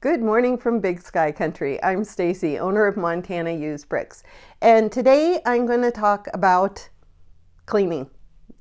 Good morning from Big Sky Country. I'm Stacy, owner of Montana Used Bricks. And today I'm going to talk about cleaning.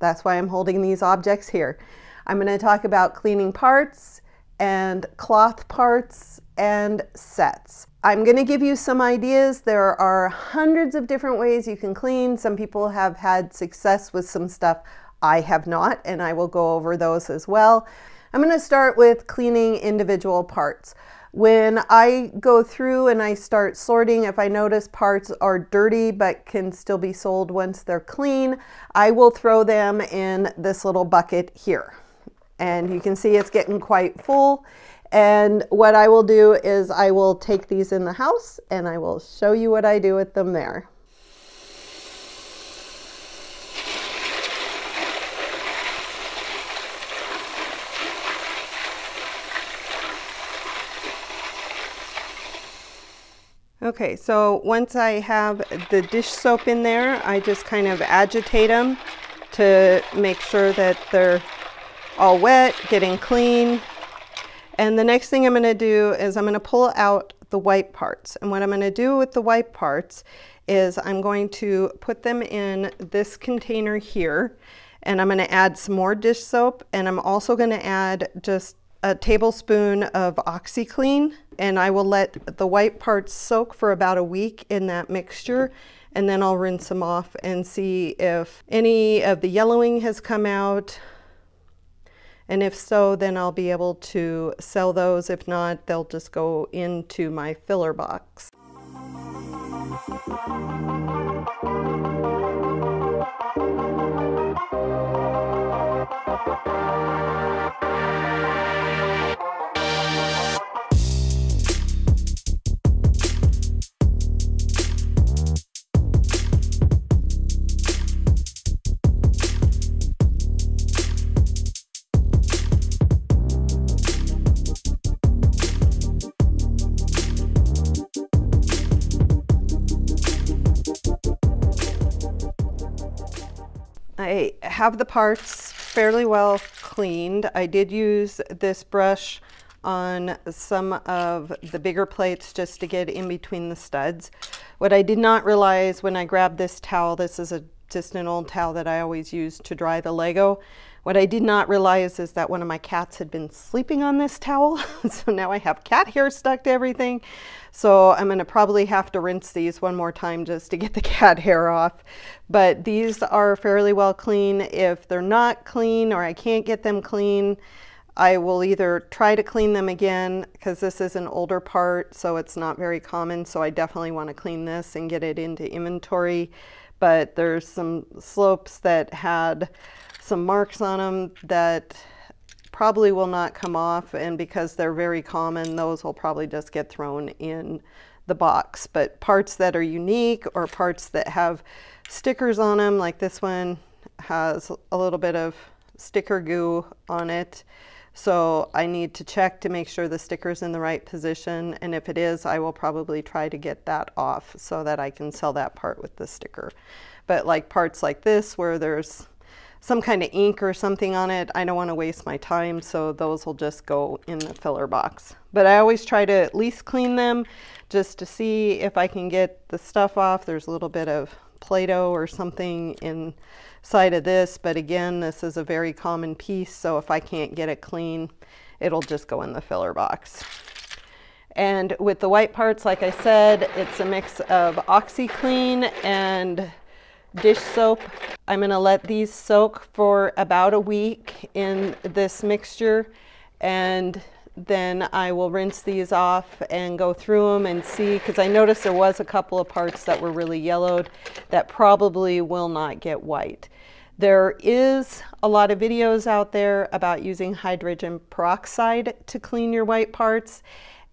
That's why I'm holding these objects here. I'm going to talk about cleaning parts and cloth parts and sets. I'm going to give you some ideas. There are hundreds of different ways you can clean. Some people have had success with some stuff. I have not, and I will go over those as well. I'm going to start with cleaning individual parts. When I go through and I start sorting, if I notice parts are dirty but can still be sold once they're clean, I will throw them in this little bucket here. And you can see it's getting quite full. And what I will do is I will take these in the house and I will show you what I do with them there. Okay, so once I have the dish soap in there, I just kind of agitate them to make sure that they're all wet, getting clean. And the next thing I'm going to do is I'm going to pull out the white parts. And what I'm going to do with the white parts is I'm going to put them in this container here, and I'm going to add some more dish soap, and I'm also going to add just a tablespoon of OxiClean, and I will let the white parts soak for about a week in that mixture, and then I'll rinse them off and see if any of the yellowing has come out, and if so, then I'll be able to sell those. If not, they'll just go into my filler box. I have the parts fairly well cleaned. I did use this brush on some of the bigger plates just to get in between the studs. What I did not realize when I grabbed this towel, this is just an old towel that I always use to dry the Lego. What I did not realize is that one of my cats had been sleeping on this towel. So now I have cat hair stuck to everything. So I'm going to probably have to rinse these one more time just to get the cat hair off. But these are fairly well clean. If they're not clean or I can't get them clean, I will either try to clean them again, because this is an older part, so it's not very common. So I definitely want to clean this and get it into inventory. But there's some slopes that had some marks on them that probably will not come off, and because they're very common, those will probably just get thrown in the box. But parts that are unique or parts that have stickers on them, like this one has a little bit of sticker goo on it, so I need to check to make sure the sticker's in the right position, and if it is, I will probably try to get that off so that I can sell that part with the sticker. But like parts like this where there's some kind of ink or something on it, I don't want to waste my time, so those will just go in the filler box. But I always try to at least clean them just to see if I can get the stuff off. There's a little bit of Play-Doh or something inside of this, but again, this is a very common piece, so if I can't get it clean, it'll just go in the filler box. And with the white parts, like I said, it's a mix of OxiClean and dish soap. I'm going to let these soak for about a week in this mixture, and then I will rinse these off and go through them and see, because I noticed there was a couple of parts that were really yellowed that probably will not get white. There is a lot of videos out there about using hydrogen peroxide to clean your white parts,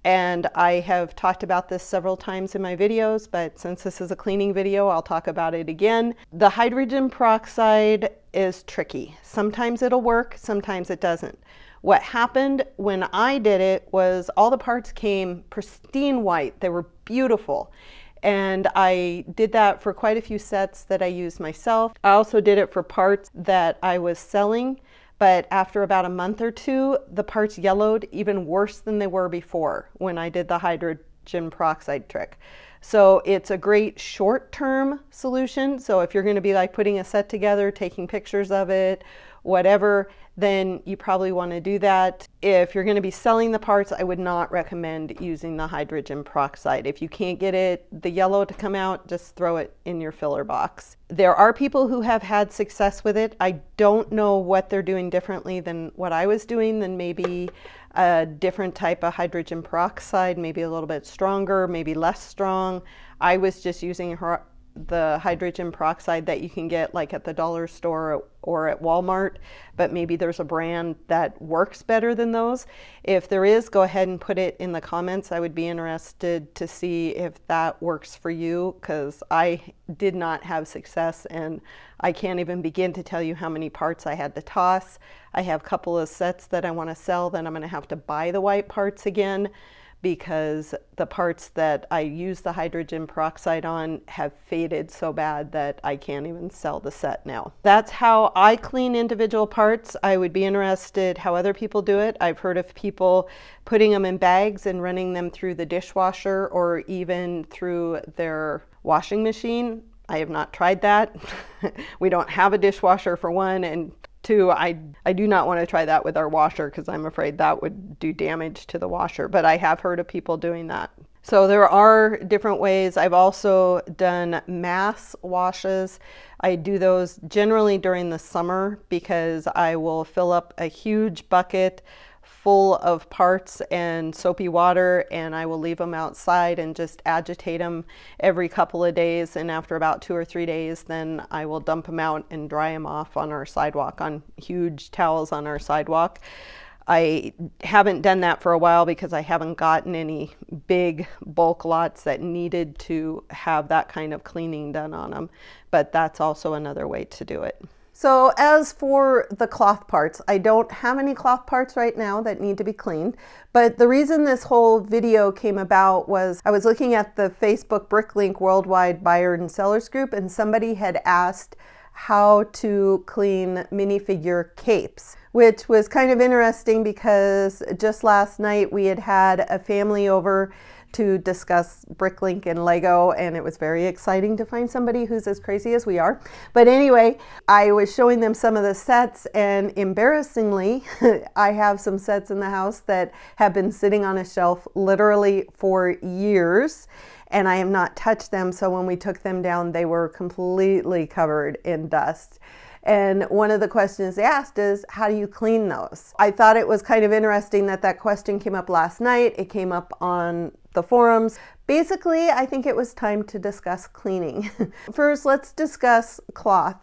and I have talked about this several times in my videos, but since this is a cleaning video, I'll talk about it again. The hydrogen peroxide is tricky. Sometimes it'll work, sometimes it doesn't. What happened when I did it was all the parts came pristine white. They were beautiful. And I did that for quite a few sets that I used myself. I also did it for parts that I was selling, but after about a month or two, the parts yellowed even worse than they were before when I did the hydrogen peroxide trick. So it's a great short-term solution. So if you're going to be like putting a set together, taking pictures of it, whatever, then you probably want to do that. If you're going to be selling the parts, I would not recommend using the hydrogen peroxide. If you can't get the yellow to come out, just throw it in your filler box. There are people who have had success with it. I don't know what they're doing differently than what I was doing, than maybe a different type of hydrogen peroxide, maybe a little bit stronger, maybe less strong. I was just using the hydrogen peroxide that you can get like at the dollar store or at Walmart, but maybe there's a brand that works better than those. If there is, go ahead and put it in the comments. I would be interested to see if that works for you, because I did not have success, and I can't even begin to tell you how many parts I had to toss. I have a couple of sets that I want to sell, then I'm going to have to buy the white parts again, because the parts that I use the hydrogen peroxide on have faded so bad that I can't even sell the set now. That's how I clean individual parts. I would be interested how other people do it. I've heard of people putting them in bags and running them through the dishwasher or even through their washing machine. I have not tried that. We don't have a dishwasher, for one, and two, I do not want to try that with our washer, because I'm afraid that would do damage to the washer, but I have heard of people doing that. So there are different ways. I've also done mass washes. I do those generally during the summer, because I will fill up a huge bucket full of parts and soapy water, and I will leave them outside and just agitate them every couple of days, and after about 2 or 3 days, then I will dump them out and dry them off on our sidewalk, on huge towels on our sidewalk. I haven't done that for a while because I haven't gotten any big bulk lots that needed to have that kind of cleaning done on them, but that's also another way to do it. So as for the cloth parts, I don't have any cloth parts right now that need to be cleaned, but the reason this whole video came about was I was looking at the Facebook Bricklink Worldwide Buyer and Sellers group, and somebody had asked how to clean minifigure capes, which was kind of interesting because just last night we had a family over to discuss Bricklink and Lego, and it was very exciting to find somebody who's as crazy as we are. But anyway, I was showing them some of the sets, and embarrassingly, I have some sets in the house that have been sitting on a shelf literally for years, and I have not touched them, so when we took them down, they were completely covered in dust. And one of the questions they asked is, how do you clean those? I thought it was kind of interesting that that question came up last night. It came up on the forums. Basically, I think it was time to discuss cleaning. First, let's discuss cloth.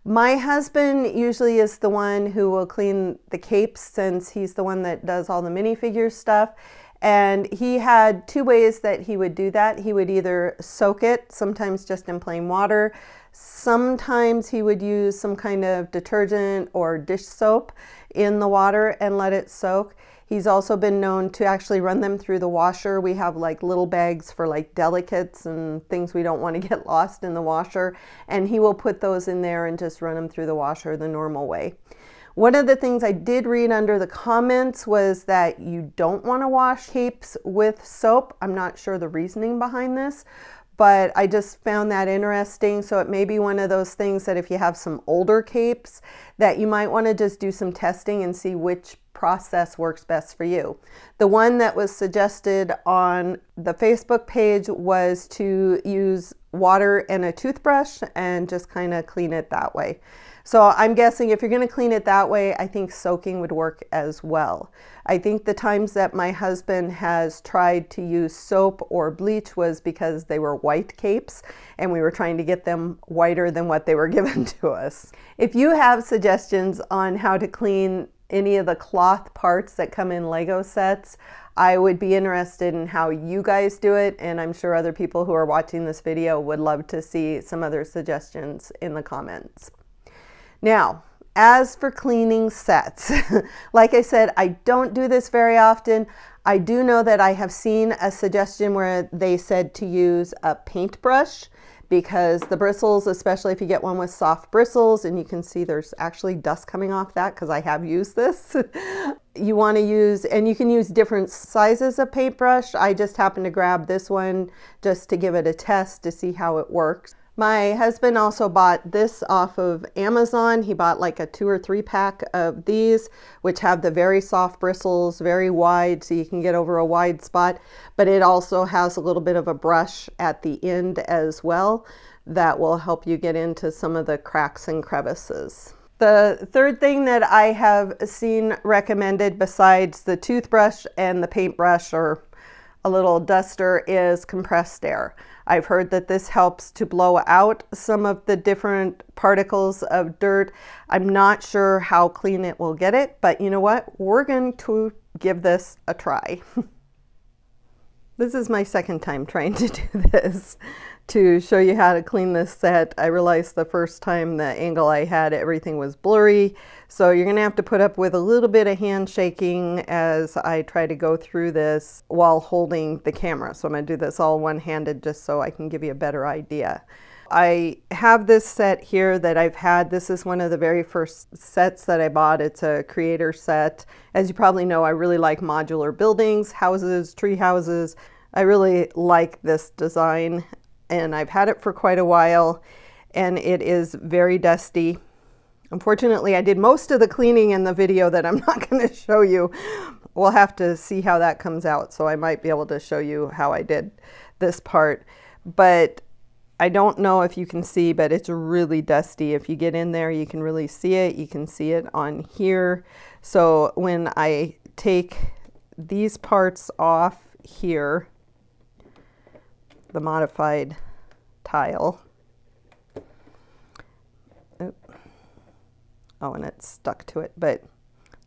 My husband usually is the one who will clean the capes, since he's the one that does all the minifigure stuff. And he had 2 ways that he would do that. He would either soak it, sometimes just in plain water. Sometimes he would use some kind of detergent or dish soap in the water and let it soak. He's also been known to actually run them through the washer. We have like little bags for like delicates and things we don't want to get lost in the washer, and he will put those in there and just run them through the washer the normal way. One of the things I did read under the comments was that you don't want to wash capes with soap. I'm not sure the reasoning behind this, but I just found that interesting. So it may be one of those things that if you have some older capes, that you might want to just do some testing and see which process works best for you. The one that was suggested on the Facebook page was to use water and a toothbrush and just kind of clean it that way. So I'm guessing if you're going to clean it that way, I think soaking would work as well. I think the times that my husband has tried to use soap or bleach was because they were white capes and we were trying to get them whiter than what they were given to us. If you have suggestions on how to clean any of the cloth parts that come in Lego sets, I would be interested in how you guys do it, and I'm sure other people who are watching this video would love to see some other suggestions in the comments. Now, as for cleaning sets, like I said, I don't do this very often. I do know that I have seen a suggestion where they said to use a paintbrush, because the bristles, especially if you get one with soft bristles, and you can see there's actually dust coming off that because I have used this. You want to use, and you can use different sizes of paintbrush. I just happened to grab this one just to give it a test to see how it works. My husband also bought this off of Amazon. He bought like a 2 or 3 pack of these, which have the very soft bristles, very wide, so you can get over a wide spot. But it also has a little bit of a brush at the end as well that will help you get into some of the cracks and crevices. The third thing that I have seen recommended besides the toothbrush and the paintbrush or a little duster is compressed air. I've heard that this helps to blow out some of the different particles of dirt. I'm not sure how clean it will get it, but you know what? We're going to give this a try. This is my second time trying to do this to show you how to clean this set. I realized the first time the angle I had, everything was blurry. So you're gonna have to put up with a little bit of hand shaking as I try to go through this while holding the camera. So I'm gonna do this all one-handed just so I can give you a better idea. I have this set here that I've had. This is one of the very first sets that I bought. It's a creator set. As you probably know, I really like modular buildings, houses, tree houses. I really like this design, and I've had it for quite a while, and it is very dusty. Unfortunately, I did most of the cleaning in the video that I'm not going to show you. We'll have to see how that comes out, so I might be able to show you how I did this part. But I don't know if you can see, but it's really dusty. If you get in there, you can really see it. You can see it on here. So when I take these parts off here, the modified tile. Oh, and it's stuck to it, but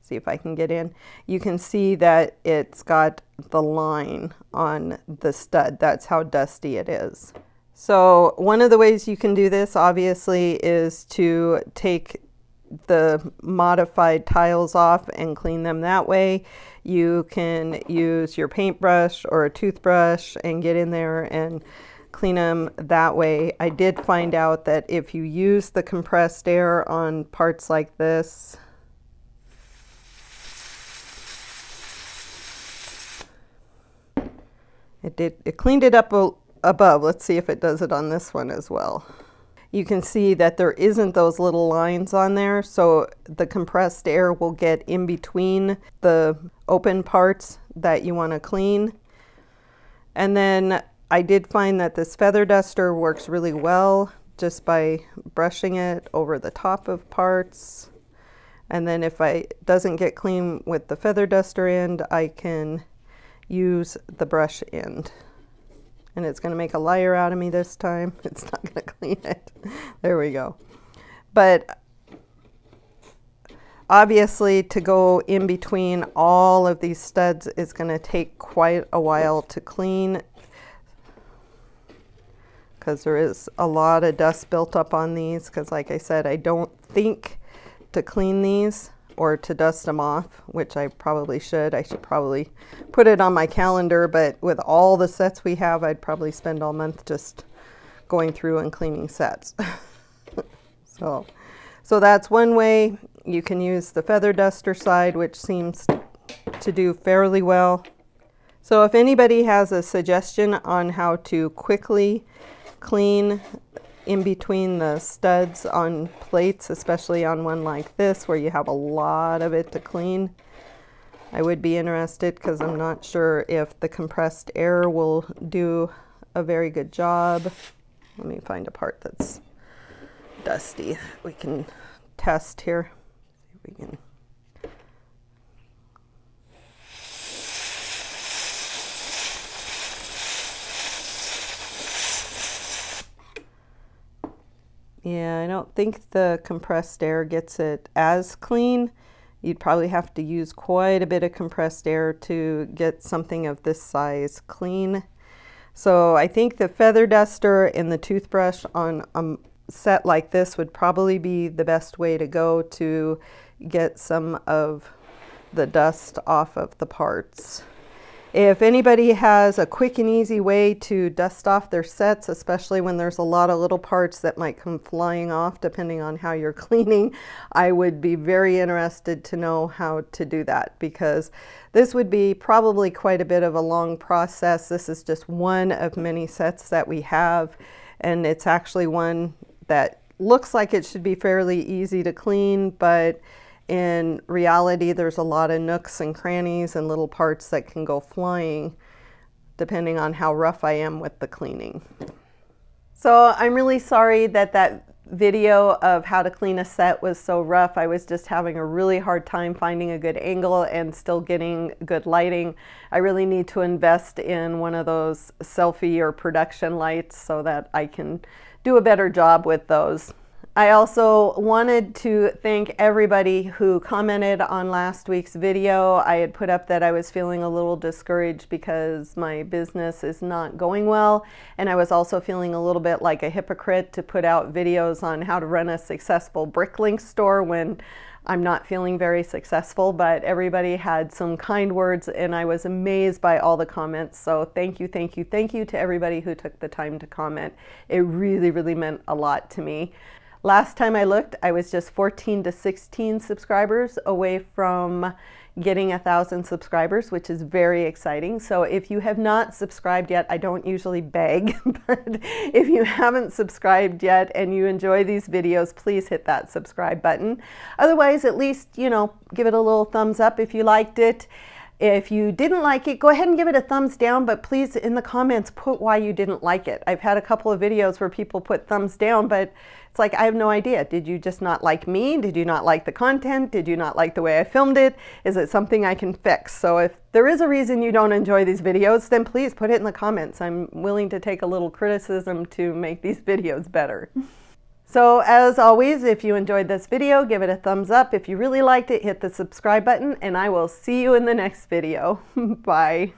see if I can get in. You can see that it's got the line on the stud. That's how dusty it is. So one of the ways you can do this, obviously, is to take the modified tiles off and clean them that way. You can use your paintbrush or a toothbrush and get in there and clean them that way. I did find out that if you use the compressed air on parts like this, it cleaned it up above. Let's see if it does it on this one as well. You can see that there isn't those little lines on there, so the compressed air will get in between the open parts that you want to clean. And then I did find that this feather duster works really well just by brushing it over the top of parts. And then if it doesn't get clean with the feather duster end, I can use the brush end. And it's going to make a liar out of me this time. It's not going to clean it. There we go. But obviously, to go in between all of these studs is going to take quite a while to clean, because there is a lot of dust built up on these. Because like I said, I don't think to clean these or to dust them off, which I probably should. I should probably put it on my calendar, but with all the sets we have, I'd probably spend all month just going through and cleaning sets. So that's one way. You can use the feather duster side, which seems to do fairly well. So if anybody has a suggestion on how to quickly clean in between the studs on plates, especially on one like this where you have a lot of it to clean, I would be interested, because I'm not sure if the compressed air will do a very good job. Let me find a part that's dusty we can test here. See if we can. Yeah, I don't think the compressed air gets it as clean. You'd probably have to use quite a bit of compressed air to get something of this size clean. So I think the feather duster and the toothbrush on a set like this would probably be the best way to go to get some of the dust off of the parts. If anybody has a quick and easy way to dust off their sets, especially when there's a lot of little parts that might come flying off depending on how you're cleaning, I would be very interested to know how to do that, because this would be probably quite a bit of a long process. This is just one of many sets that we have, and it's actually one that looks like it should be fairly easy to clean, but in reality, there's a lot of nooks and crannies and little parts that can go flying depending on how rough I am with the cleaning. So I'm really sorry that that video of how to clean a set was so rough. I was just having a really hard time finding a good angle and still getting good lighting. I really need to invest in one of those selfie or production lights so that I can do a better job with those. I also wanted to thank everybody who commented on last week's video. I had put up that I was feeling a little discouraged because my business is not going well, and I was also feeling a little bit like a hypocrite to put out videos on how to run a successful Bricklink store when I'm not feeling very successful. But everybody had some kind words, and I was amazed by all the comments. So thank you, thank you, thank you to everybody who took the time to comment. It really, really meant a lot to me. Last time I looked, I was just 14 to 16 subscribers away from getting 1,000 subscribers, which is very exciting. So if you have not subscribed yet, I don't usually beg, but if you haven't subscribed yet and you enjoy these videos, please hit that subscribe button. Otherwise, at least, you know, give it a little thumbs up if you liked it. If you didn't like it, go ahead and give it a thumbs down, but please in the comments put why you didn't like it. I've had a couple of videos where people put thumbs down, but it's like, I have no idea. Did you just not like me? Did you not like the content? Did you not like the way I filmed it? Is it something I can fix? So if there is a reason you don't enjoy these videos, then please put it in the comments. I'm willing to take a little criticism to make these videos better. So as always, if you enjoyed this video, give it a thumbs up. If you really liked it, hit the subscribe button, and I will see you in the next video. Bye.